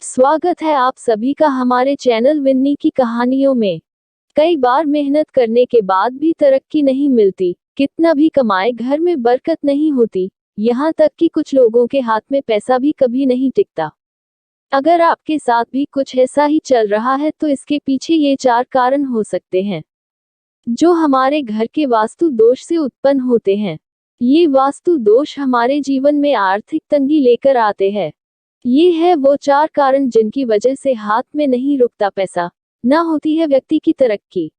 स्वागत है आप सभी का हमारे चैनल विन्नी की कहानियों में। कई बार मेहनत करने के बाद भी तरक्की नहीं मिलती, कितना भी कमाए घर में बरकत नहीं होती, यहाँ तक कि कुछ लोगों के हाथ में पैसा भी कभी नहीं टिकता। अगर आपके साथ भी कुछ ऐसा ही चल रहा है तो इसके पीछे ये 4 कारण हो सकते हैं जो हमारे घर के वास्तु दोष से उत्पन्न होते हैं। ये वास्तु दोष हमारे जीवन में आर्थिक तंगी लेकर आते हैं। ये है वो 4 कारण जिनकी वजह से हाथ में नहीं रुकता पैसा, न होती है व्यक्ति की तरक्की।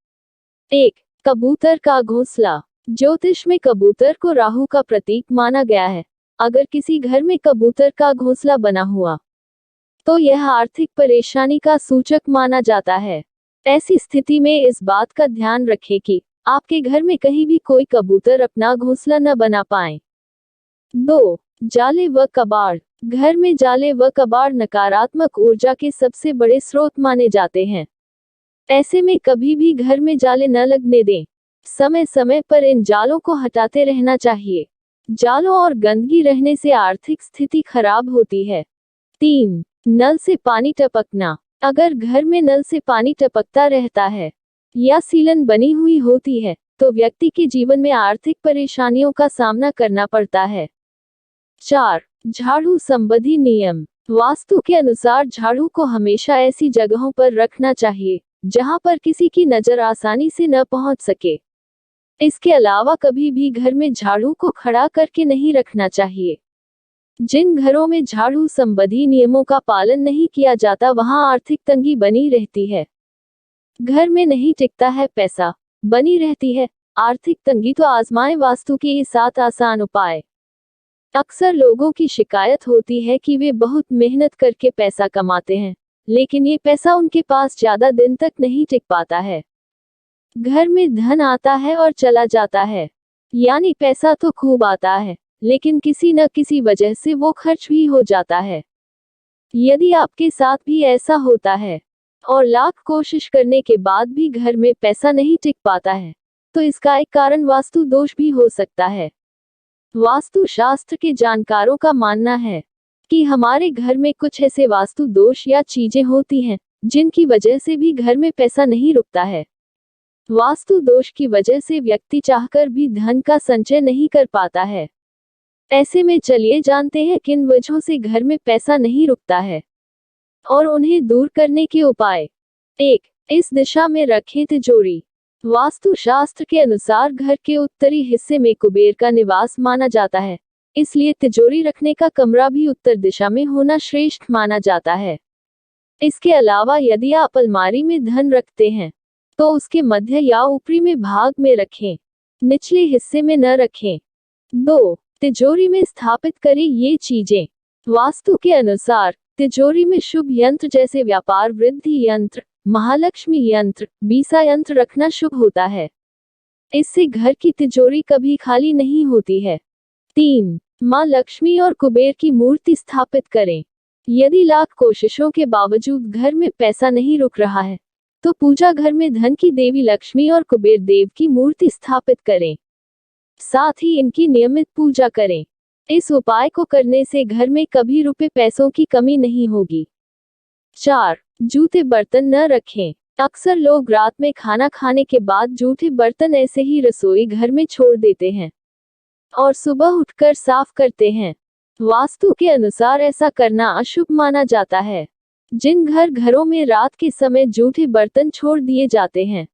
1. कबूतर का घोंसला। ज्योतिष में कबूतर को राहु का प्रतीक माना गया है। अगर किसी घर में कबूतर का घोंसला बना हुआ तो यह आर्थिक परेशानी का सूचक माना जाता है। ऐसी स्थिति में इस बात का ध्यान रखें कि आपके घर में कहीं भी कोई कबूतर अपना घोंसला न बना पाए। 2. जाले व कबाड़। घर में जाले व कबाड़ नकारात्मक ऊर्जा के सबसे बड़े स्रोत माने जाते हैं। ऐसे में कभी भी घर में जाले न लगने दें। समय समय पर इन जालों को हटाते रहना चाहिए। जालों और गंदगी रहने से आर्थिक स्थिति खराब होती है। 3. नल से पानी टपकना। अगर घर में नल से पानी टपकता रहता है या सीलन बनी हुई होती है तो व्यक्ति के जीवन में आर्थिक परेशानियों का सामना करना पड़ता है। 4. झाड़ू संबंधी नियम। वास्तु के अनुसार झाड़ू को हमेशा ऐसी जगहों पर रखना चाहिए जहां पर किसी की नजर आसानी से न पहुंच सके। इसके अलावा कभी भी घर में झाड़ू को खड़ा करके नहीं रखना चाहिए। जिन घरों में झाड़ू संबंधी नियमों का पालन नहीं किया जाता वहां आर्थिक तंगी बनी रहती है। घर में नहीं टिकता है पैसा, बनी रहती है आर्थिक तंगी, तो आजमाएं वास्तु के ये 7 आसान उपाय। अक्सर लोगों की शिकायत होती है कि वे बहुत मेहनत करके पैसा कमाते हैं, लेकिन ये पैसा उनके पास ज्यादा दिन तक नहीं टिक पाता है। घर में धन आता है और चला जाता है, यानी पैसा तो खूब आता है लेकिन किसी न किसी वजह से वो खर्च भी हो जाता है। यदि आपके साथ भी ऐसा होता है और लाख कोशिश करने के बाद भी घर में पैसा नहीं टिक पाता है तो इसका एक कारण वास्तु दोष भी हो सकता है। वास्तु शास्त्र के जानकारों का मानना है कि हमारे घर में कुछ ऐसे वास्तु दोष या चीजें होती हैं जिनकी वजह से भी घर में पैसा नहीं रुकता है। वास्तु दोष की वजह से व्यक्ति चाहकर भी धन का संचय नहीं कर पाता है। ऐसे में चलिए जानते हैं किन वजहों से घर में पैसा नहीं रुकता है और उन्हें दूर करने के उपाय। 1. इस दिशा में रखें तिजोरी। वास्तु शास्त्र के अनुसार घर के उत्तरी हिस्से में कुबेर का निवास माना जाता है, इसलिए तिजोरी रखने का कमरा भी उत्तर दिशा में होना श्रेष्ठ माना जाता है। इसके अलावा यदि आप अलमारी में धन रखते हैं तो उसके मध्य या ऊपरी में भाग में रखें, निचले हिस्से में न रखें। 2. तिजोरी में स्थापित करें ये चीजें। वास्तु के अनुसार तिजोरी में शुभ यंत्र जैसे व्यापार वृद्धि यंत्र, महालक्ष्मी यंत्र, बीसा यंत्र रखना शुभ होता है। इससे घर की तिजोरी कभी खाली नहीं होती है। 3. मां लक्ष्मी और कुबेर की मूर्ति स्थापित करें। यदि लाख कोशिशों के बावजूद घर में पैसा नहीं रुक रहा है तो पूजा घर में धन की देवी लक्ष्मी और कुबेर देव की मूर्ति स्थापित करें, साथ ही इनकी नियमित पूजा करें। इस उपाय को करने से घर में कभी रुपए पैसों की कमी नहीं होगी। 4. जूठे बर्तन न रखें। अक्सर लोग रात में खाना खाने के बाद जूठे बर्तन ऐसे ही रसोई घर में छोड़ देते हैं और सुबह उठकर साफ करते हैं। वास्तु के अनुसार ऐसा करना अशुभ माना जाता है। जिन घरों में रात के समय जूठे बर्तन छोड़ दिए जाते हैं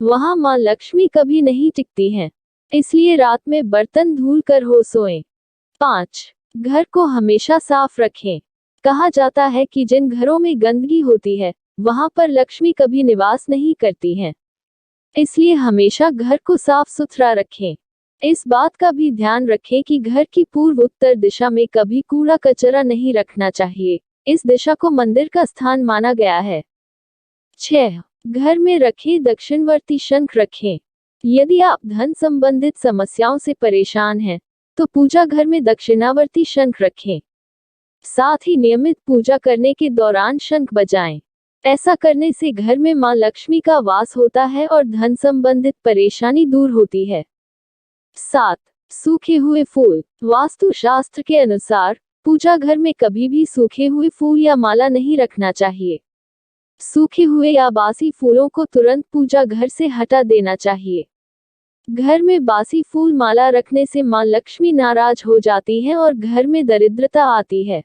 वहां मां लक्ष्मी कभी नहीं टिकती हैं, इसलिए रात में बर्तन धुल कर हो सोएं। 5. घर को हमेशा साफ रखें। कहा जाता है कि जिन घरों में गंदगी होती है वहां पर लक्ष्मी कभी निवास नहीं करती हैं, इसलिए हमेशा घर को साफ सुथरा रखें। इस बात का भी ध्यान रखें कि घर की पूर्व उत्तर दिशा में कभी कूड़ा कचरा नहीं रखना चाहिए, इस दिशा को मंदिर का स्थान माना गया है। 6. घर में रखें दक्षिणवर्ती शंख रखें। यदि आप धन संबंधित समस्याओं से परेशान हैं तो पूजा घर में दक्षिणावर्ती शंख रखें, साथ ही नियमित पूजा करने के दौरान शंख बजाएं। ऐसा करने से घर में मां लक्ष्मी का वास होता है और धन संबंधित परेशानी दूर होती है। 7. सूखे हुए फूल। वास्तु शास्त्र के अनुसार पूजा घर में कभी भी सूखे हुए फूल या माला नहीं रखना चाहिए। सूखे हुए या बासी फूलों को तुरंत पूजा घर से हटा देना चाहिए। घर में बासी फूल माला रखने से मां लक्ष्मी नाराज हो जाती है और घर में दरिद्रता आती है।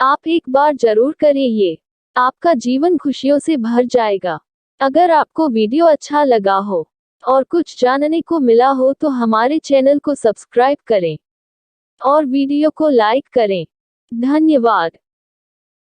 आप एक बार जरूर करें ये, आपका जीवन खुशियों से भर जाएगा। अगर आपको वीडियो अच्छा लगा हो और कुछ जानने को मिला हो तो हमारे चैनल को सब्सक्राइब करें और वीडियो को लाइक करें। धन्यवाद।